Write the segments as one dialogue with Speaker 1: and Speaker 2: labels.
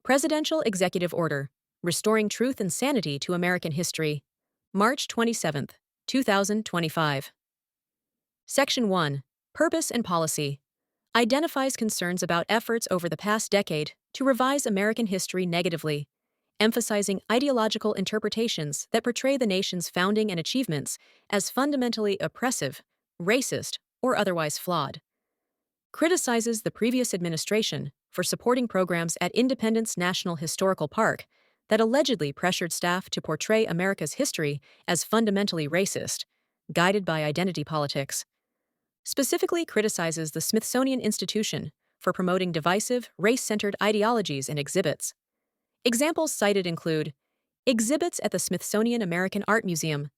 Speaker 1: Presidential Executive Order, Restoring Truth and Sanity to American History, March 27, 2025. Section 1. Purpose and Policy. Identifies concerns about efforts over the past decade to revise American history negatively, emphasizing ideological interpretations that portray the nation's founding and achievements as fundamentally oppressive, racist, or otherwise flawed. Criticizes the previous administration for supporting programs at Independence National Historical Park that allegedly pressured staff to portray America's history as fundamentally racist, guided by identity politics. Specifically criticizes the Smithsonian Institution for promoting divisive, race-centered ideologies and exhibits. Examples cited include exhibits at the Smithsonian American Art Museum,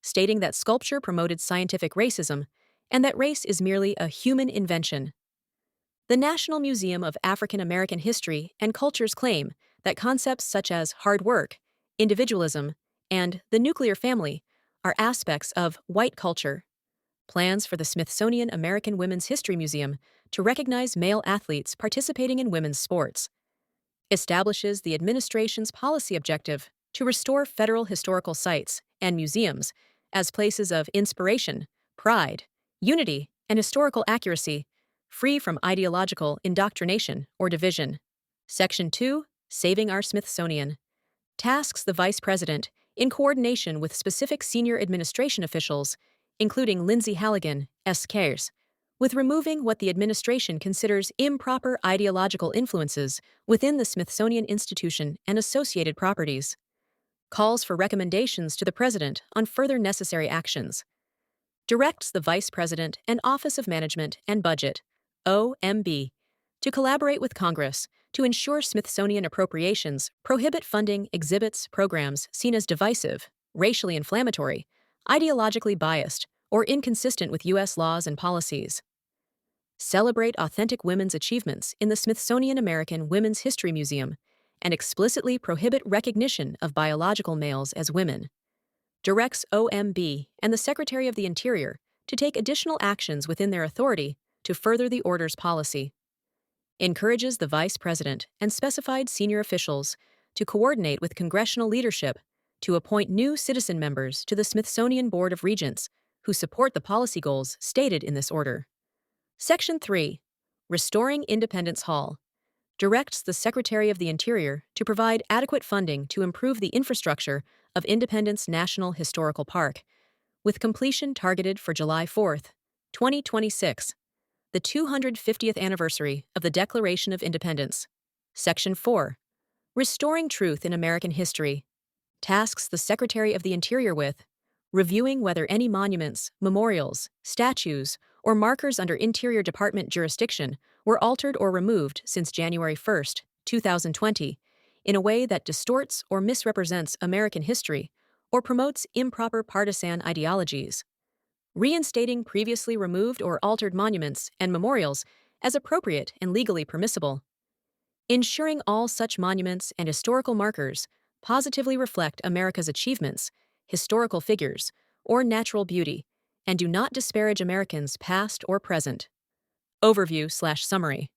Speaker 1: stating that sculpture promoted scientific racism and that race is merely a human invention. The National Museum of African American History and Culture's claim that concepts such as hard work, individualism, and the nuclear family are aspects of white culture. Plans for the Smithsonian American Women's History Museum to recognize male athletes participating in women's sports. Establishes the administration's policy objective to restore federal historical sites and museums as places of inspiration, pride, unity, and historical accuracy, free from ideological indoctrination or division. Section 2. Saving Our Smithsonian. Tasks the Vice President, in coordination with specific senior administration officials, including Lindsay Halligan, S. with removing what the administration considers improper ideological influences within the Smithsonian Institution and associated properties. Calls for recommendations to the President on further necessary actions. Directs the Vice President and Office of Management and Budget, OMB, to collaborate with Congress to ensure Smithsonian appropriations prohibit funding exhibits, programs seen as divisive, racially inflammatory, ideologically biased, or inconsistent with U.S. laws and policies. Celebrate authentic women's achievements in the Smithsonian American Women's History Museum and explicitly prohibit recognition of biological males as women. Directs OMB and the Secretary of the Interior to take additional actions within their authority to further the order's policy. Encourages the Vice President and specified senior officials to coordinate with congressional leadership to appoint new citizen members to the Smithsonian Board of Regents who support the policy goals stated in this order. Section 3. Restoring Independence Hall. Directs the Secretary of the Interior to provide adequate funding to improve the infrastructure of Independence National Historical Park, with completion targeted for July 4, 2026, the 250th anniversary of the Declaration of Independence. Section 4. Restoring Truth in American History. Tasks the Secretary of the Interior with reviewing whether any monuments, memorials, statues, or markers under Interior Department jurisdiction were altered or removed since January 1, 2020, in a way that distorts or misrepresents American history or promotes improper partisan ideologies. Reinstating previously removed or altered monuments and memorials as appropriate and legally permissible. Ensuring all such monuments and historical markers positively reflect America's achievements, historical figures, or natural beauty, and do not disparage Americans past or present. Overview/summary.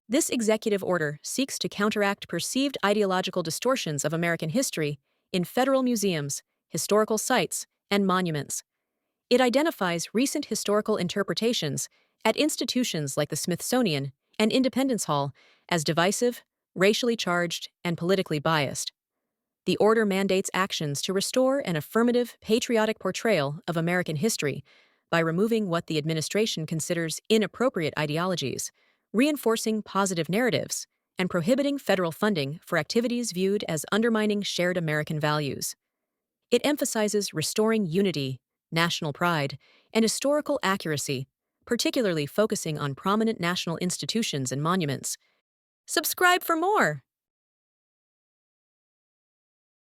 Speaker 1: This executive order seeks to counteract perceived ideological distortions of American history in federal museums, historical sites, and monuments. It identifies recent historical interpretations at institutions like the Smithsonian and Independence Hall as divisive, racially charged, and politically biased. The order mandates actions to restore an affirmative, patriotic portrayal of American history by removing what the administration considers inappropriate ideologies, reinforcing positive narratives, and prohibiting federal funding for activities viewed as undermining shared American values. It emphasizes restoring unity, national pride, and historical accuracy, particularly focusing on prominent national institutions and monuments. Subscribe for more!